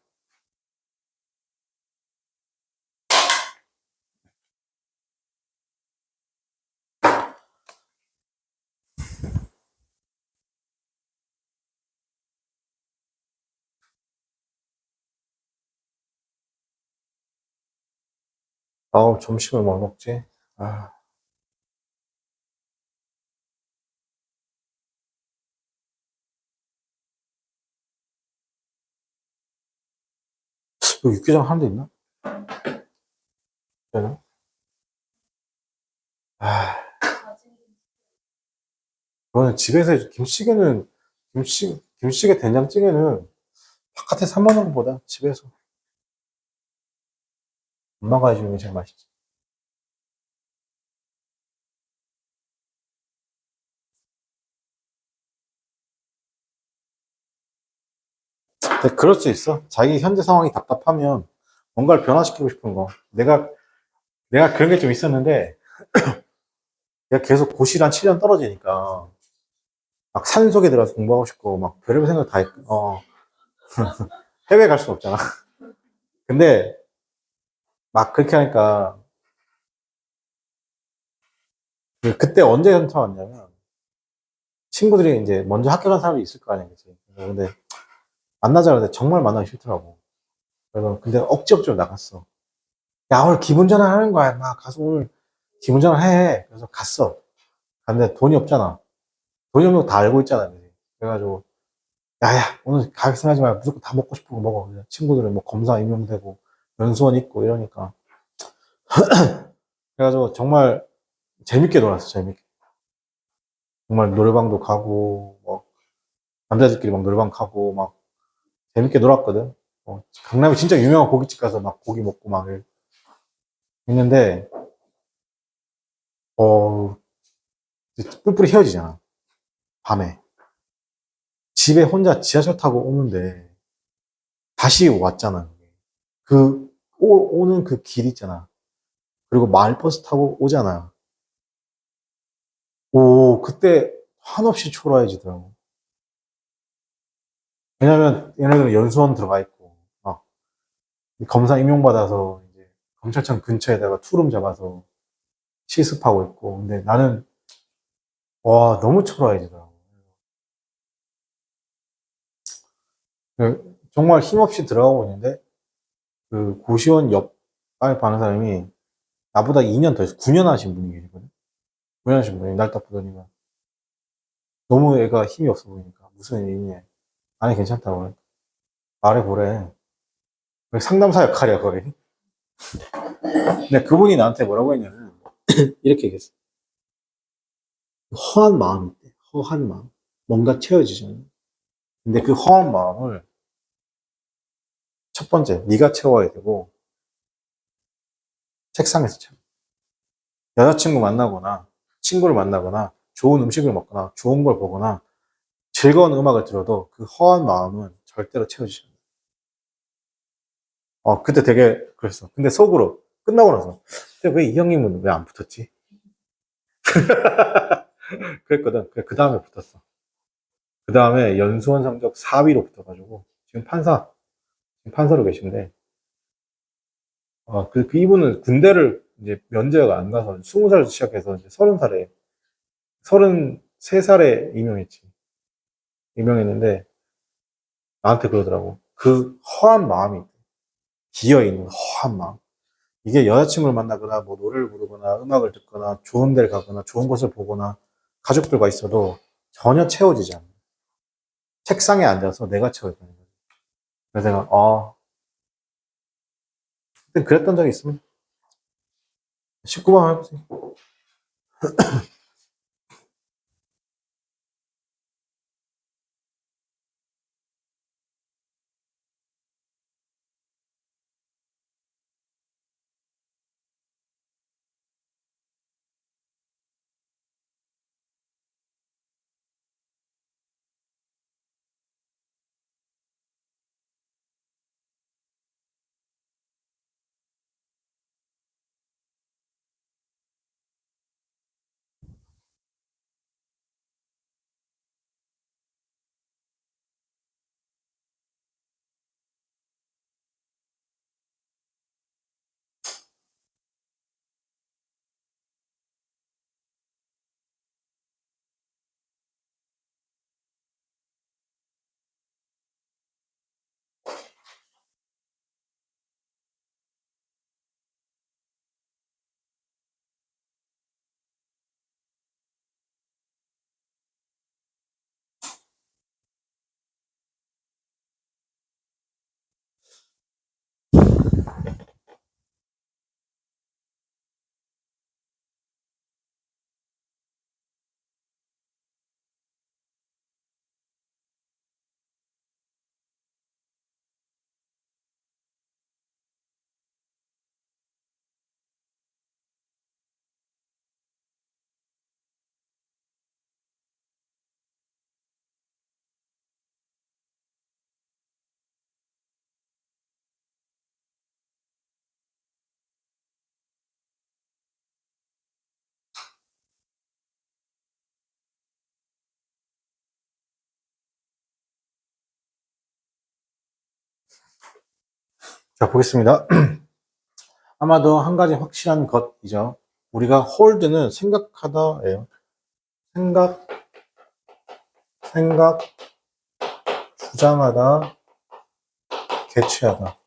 아우, 점심을 뭐 먹지? 아, 여기 육개장 하는 데 있나? 되나? 아, 그거는 집에서 해줘. 김치찌개 된장찌개는 바깥에 사 먹는 것보다 집에서 엄마가 해주는 게 제일 맛있지. 근데 그럴 수 있어. 자기 현재 상황이 답답하면 뭔가를 변화시키고 싶은 거. 내가 그런 게 좀 있었는데, 내가 계속 고시를 한 7년 떨어지니까, 막 산속에 들어가서 공부하고 싶고, 막 별의별 생각 다 했고, 해외 갈 순 없잖아. 근데, 막 그렇게 하니까, 그때 언제 현타 왔냐면, 친구들이 이제 먼저 학교 간 사람이 있을 거 아니야, 그치? 근데, 만나자 그러는데 정말 만나기 싫더라고. 그래서, 근데 억지로 나갔어. 야, 오늘 기분 전환 하는 거야. 막 가서 오늘 기분 전환 해. 그래서 갔어. 근데 돈이 없잖아. 돈이 없는 거 다 알고 있잖아. 그치? 그래가지고, 야야 오늘 가격 생각하지 말고 무조건 다 먹고 싶은 거 먹어. 친구들은 뭐 검사 임용되고 연수원 있고 이러니까 그래가지고 정말 재밌게 놀았어. 재밌게 정말 노래방도 가고 뭐 남자들끼리 막 노래방 가고 막 재밌게 놀았거든. 강남에 진짜 유명한 고깃집 가서 막 고기 먹고 막 했는데 어 뿔뿔이 헤어지잖아. 밤에 집에 혼자 지하철 타고 오는데 다시 왔잖아. 그 오는 그 길 있잖아. 그리고 마을버스 타고 오잖아. 오, 그때 한없이 초라해지더라고. 왜냐면 얘네들은 연수원 들어가 있고, 막, 검사 임용받아서 이제 경찰청 근처에다가 투룸 잡아서 실습하고 있고, 근데 나는, 와, 너무 초라해지더라고. 정말 힘없이 들어가고 있는데, 그 고시원 옆에 파는 사람이 나보다 2년 더 했어. 9년 하신 분이 계시거든. 9년 하신 분이 날 딱 보더니만 너무 애가 힘이 없어 보이니까 무슨 일이냐. 아니, 괜찮다고. 말해보래. 상담사 역할이야, 거의. 근데 그분이 나한테 뭐라고 했냐면, 이렇게 얘기했어. 허한 마음이 있대. 허한 마음. 뭔가 채워지잖아. 근데 그 허한 마음을 첫 번째, 네가 채워야 되고, 책상에서 채워. 여자친구 만나거나, 친구를 만나거나, 좋은 음식을 먹거나, 좋은 걸 보거나, 즐거운 음악을 들어도 그 허한 마음은 절대로 채워지지 않아. 그때 되게 그랬어. 근데 속으로, 끝나고 나서, 근데 왜 이 형님은 왜 안 붙었지? 그랬거든. 그 다음에 붙었어. 그 다음에 연수원 성적 4위로 붙어가지고, 지금 판사로 계신데, 그 이분은 군대를 이제 면제가 안 가서 20살 시작해서 이제 33살에 임명했는데, 나한테 그러더라고. 그 허한 마음이, 비어있는 허한 마음. 이게 여자친구를 만나거나, 뭐 노래를 부르거나, 음악을 듣거나, 좋은 데를 가거나, 좋은 곳을 보거나, 가족들과 있어도 전혀 채워지지 않아. 책상에 앉아서 내가 채워야 되는 거야. 그래서 내가, 그때 그랬던 적이 있습니다. 19번 해보세요. 자, 보겠습니다. 아마도 한 가지 확실한 것이죠. 우리가 hold는 생각하다예요. 생각, 주장하다, 개취하다.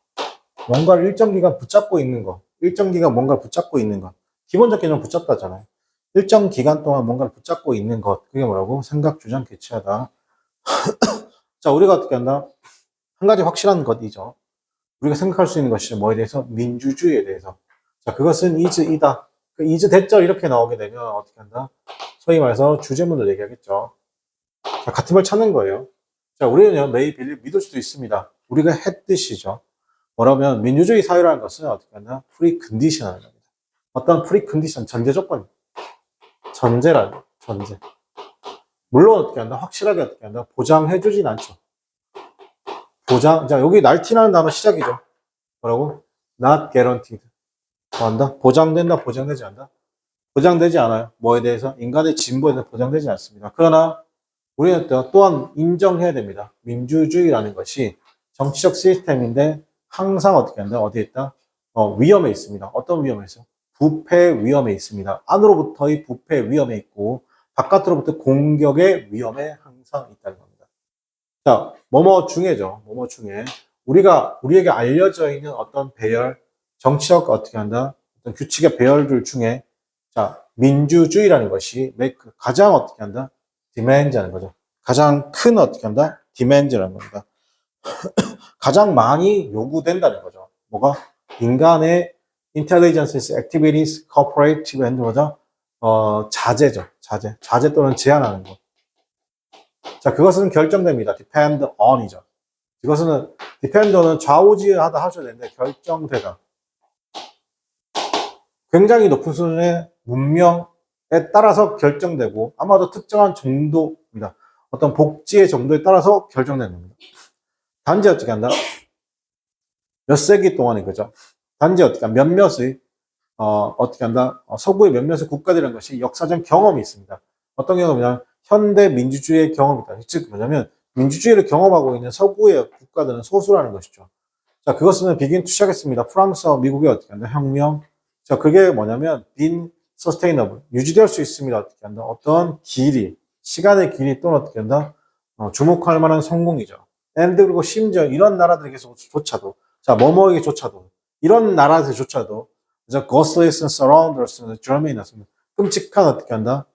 뭔가를 일정 기간 붙잡고 있는 거. 일정 기간 뭔가를 붙잡고 있는 것. 기본적 개념 붙잡다잖아요. 일정 기간 동안 뭔가를 붙잡고 있는 것. 그게 뭐라고? 생각, 주장, 개취하다. 자, 우리가 어떻게 한다? 한 가지 확실한 것이죠. 우리가 생각할 수 있는 것이 뭐에 대해서? 민주주의에 대해서. 자, 그것은 이다. 그 대절 이렇게 나오게 되면 어떻게 한다? 소위 말해서 주제문을 얘기하겠죠. 자, 같은 걸 찾는 거예요. 자, 우리는 may believe 믿을 수도 있습니다. 우리가 했듯이죠. 뭐라면 민주주의 사회라는 것은 어떻게 한다? 프리컨디션이라는 겁니다. 어떤 프리컨디션, 전제 조건, 전제라는 전제. 물론 어떻게 한다? 확실하게 어떻게 한다? 보장해주진 않죠. 자, 여기 날티라는 단어 시작이죠. 뭐라고? not guaranteed. 뭐 한다? 보장된다, 보장되지 않는다? 보장되지 않아요. 뭐에 대해서? 인간의 진보에 대해서 보장되지 않습니다. 그러나 우리는 또한 인정해야 됩니다. 민주주의라는 것이 정치적 시스템인데 항상 어떻게 한다? 어디에 있다? 위험에 있습니다. 어떤 위험에 있어요? 부패 위험에 있습니다. 안으로부터의 부패 위험에 있고 바깥으로부터 공격의 위험에 항상 있다는 겁니다. 자, 뭐뭐 중에죠. 뭐뭐 중에 우리에게 알려져 있는 어떤 배열, 정치적 어떻게 한다? 어떤 규칙의 배열들 중에 자, 민주주의라는 것이 가장 어떻게 한다? 디맨드하는 거죠. 가장 큰 어떻게 한다? 디맨드라는 겁니다. 가장 많이 요구된다는 거죠. 뭐가? 인간의 intelligence activities, cooperative and 뭐죠? 자제죠. 자제 또는 제한하는 것. 자, 그것은 결정됩니다. depend on이죠. 이것은 depend는 좌우지하다 하셔야 되는데 결정되다. 굉장히 높은 수준의 문명에 따라서 결정되고 아마도 특정한 정도입니다. 어떤 복지의 정도에 따라서 결정되는 겁니다. 단지 어떻게 한다? 몇 세기 동안에 그죠? 단지 어떻게 한다? 몇몇의 어떻게 한다? 서구의 몇몇의 국가들이라는 것이 역사적 경험이 있습니다. 어떤 경험이냐? 현대 민주주의의 경험이다. 즉 뭐냐면 민주주의를 경험하고 있는 서구의 국가들은 소수라는 것이죠. 자, 그것은 비긴 투시하겠습니다. 프랑스와 미국의 어떻게 한다? 혁명. 자, 그게 뭐냐면 빈 서스테이너블 유지될 수 있습니다. 어떻게 한다? 어떤 길이, 시간의 길이 또는 어떻게 한다? 주목할 만한 성공이죠. 앤드 그리고 심지어 이런 나라들에게조차도 자, 뭐뭐에게조차도 이런 나라들조차도 자, Ghosts and Surrounders, Germany 났습니다. 끔찍한 어떻게 한다?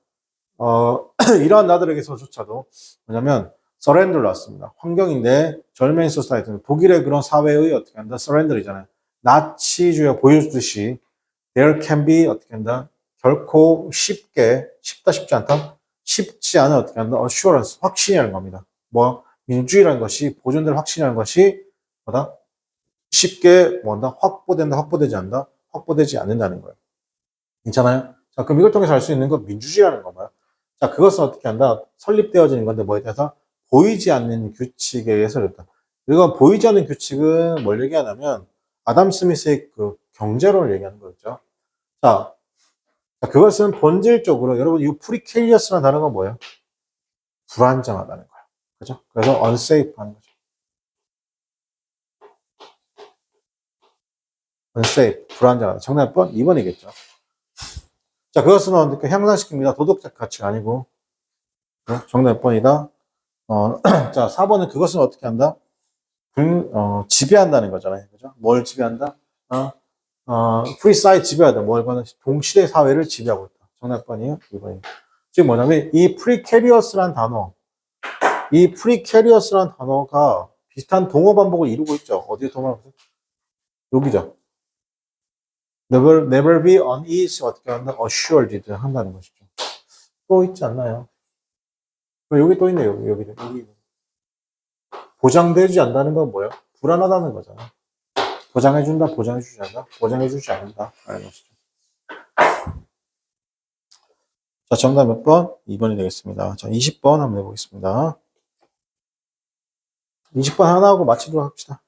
이러한 나라들에게서조차도 뭐냐면 서렌더를 났습니다. 환경인데 절메인 소사이티는 독일의 그런 사회의 어떻게 한다? 서렌더이잖아요. 나치주의가 보여주듯이 there can be 어떻게 한다? 결코 쉽지 않다? 쉽지 않은 어떻게 한다? assurance, 확신이라는 겁니다. 뭐 민주주의라는 것이 보존될 확신이라는 것이 뭐다? 쉽게 뭐다? 확보되지 않는다? 확보되지 않는다는 거예요. 괜찮아요? 자, 그럼 이걸 통해서 알 수 있는 건 민주주의라는 건가요? 자, 그것은 어떻게 한다? 설립되어지는 건데 뭐에 대해서 보이지 않는 규칙에 의해서 그랬다. 이건 보이지 않는 규칙은 뭘 얘기하냐면 아담 스미스의 그 경제론을 얘기하는 거였죠. 자, 그것은 본질적으로 여러분 이 프리캐리어스라는 단어가 뭐예요? 불안정하다는 거예요. 그죠? 그래서 unsafe 하는 거죠. unsafe, 불안정하다. 정답 번 2번이겠죠. 자, 그것은 어떻게 향상시킵니다. 도덕적 가치가 아니고. 정답 몇 번이다? 자, 4번은 그것은 어떻게 한다? 지배한다는 거잖아요. 그죠? 뭘 지배한다? 프리사이 지배하다. 뭘 거는 동시대 사회를 지배하고 있다. 정답 몇 번이에요? 2번이에요. 지금 뭐냐면, 이 프리캐리어스란 단어가 비슷한 동어 반복을 이루고 있죠. 어디에 동어 반복? 여기죠. never be uneasy, 어떻게 한다? assured 한다는 것이죠. 또 있지 않나요? 여기 또 있네요. 여기. 보장되지 않는다는 건 뭐예요? 불안하다는 거잖아. 보장해주지 않는다? 보장해주지 않는다. 라는 것이죠. 자, 정답 몇 번? 2번이 되겠습니다. 자, 20번 한번 해보겠습니다. 20번 하나 하고 마치도록 합시다.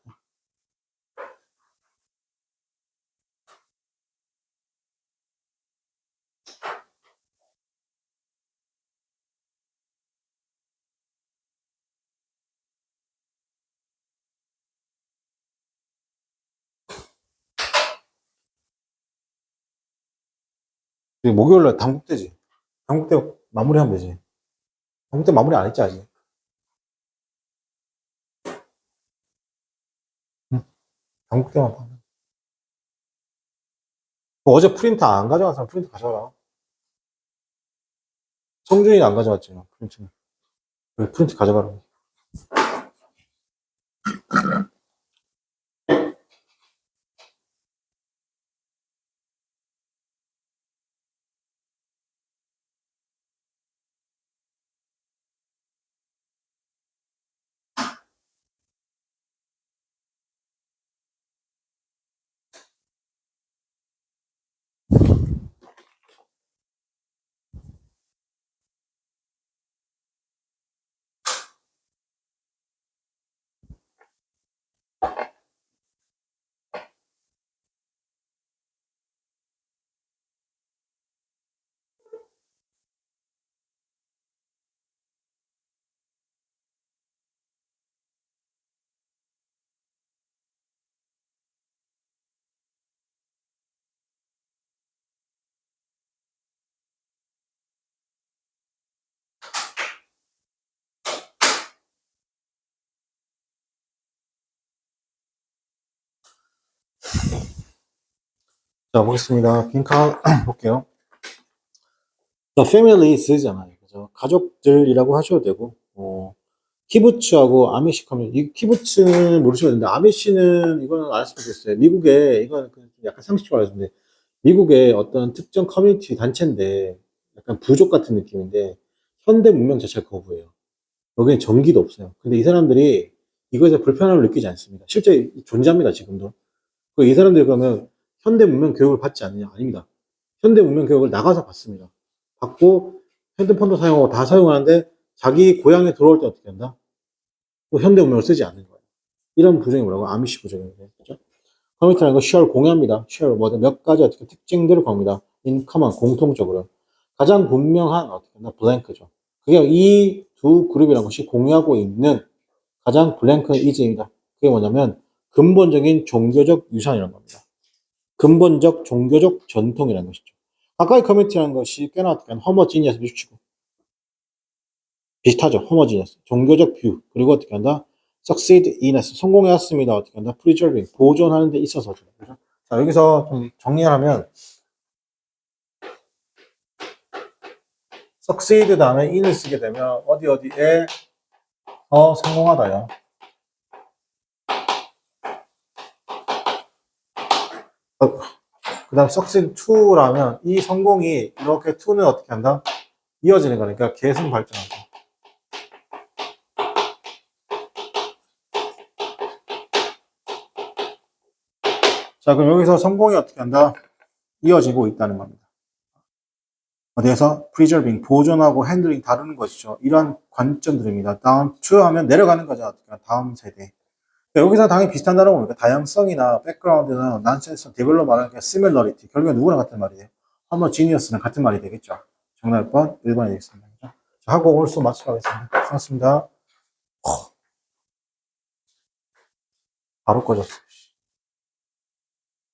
목요일날 당국대지. 당국대 마무리하면 되지. 당국대 마무리 안 했지, 아직. 응. 당국대만 봐. 어제 프린트 안 가져가서 프린트 가져가라. 성준이는 안 가져갔지, 프린트. 왜 프린트 가져가라고. 자, 보겠습니다. 빈칸 볼게요. The family is잖아요. 그죠? 가족들이라고 하셔도 되고, 키부츠하고 아미시 커뮤니티. 이 키부츠는 모르시면 되는데, 아미시는 이거는 안 했으면 좋겠어요. 미국에, 이거는 약간 상식적으로 알았는데, 미국의 어떤 특정 커뮤니티 단체인데, 약간 부족 같은 느낌인데, 현대 문명 자체가 거부해요. 여기는 전기도 없어요. 근데 이 사람들이 이거에서 불편함을 느끼지 않습니다. 실제 존재합니다, 지금도. 이 사람들이 그러면 현대 문명 교육을 받지 않느냐? 아닙니다. 현대 문명 교육을 나가서 받습니다. 받고 핸드폰도 사용하고 다 사용하는데 자기 고향에 돌아올 때 어떻게 한다? 또 현대 문명을 쓰지 않는 거예요. 이런 부정이 뭐라고? 아미시 부정인데. 그죠? 커뮤니티라는 건 share 공유합니다. share 몇 가지 어떻게 특징들을 겁니다. in common 공통적으로. 가장 분명한 어떻게 한다? 블랭크죠. 그게 이 두 그룹이라는 것이 공유하고 있는 가장 블랭크 이즈입니다. 그게 뭐냐면 근본적인 종교적 유산이라는 겁니다. 근본적 종교적 전통이라는 것이죠. 아까의 커뮤니티라는 것이 꽤나 어떻게 허머지니어스 비추고 비슷하죠. 허머지니어스. 종교적 뷰. 그리고 어떻게 한다? succeed in에서 성공해왔습니다. 어떻게 한다? preserving. 보존하는 데 있어서죠. 그죠? 자, 여기서 좀 정리하면 succeed 다음에 in을 쓰게 되면 어디에 성공하다요. 그 다음 succeed to라면 이 성공이 이렇게 to는 어떻게 한다? 이어지는 거니까 계승 발전하죠. 자, 그럼 여기서 성공이 어떻게 한다? 이어지고 있다는 겁니다. 어디에서? preserving, 보존하고 handling 다루는 것이죠. 이런 관점들입니다. 다음 to 하면 내려가는 거죠. 어떻게 다음 세대. 여기서 당연히 비슷한 단어가 뭡니까? 다양성이나 백그라운드나 난센스, 데벨롭 말하는 게 similarity. 결국엔 누구나 같은 말이에요. homogeneous는 같은 말이 되겠죠. 정답 1번이 되겠습니다. 자, 하고 오늘 수업 마치도록 하겠습니다. 수고하셨습니다. 바로 꺼졌어.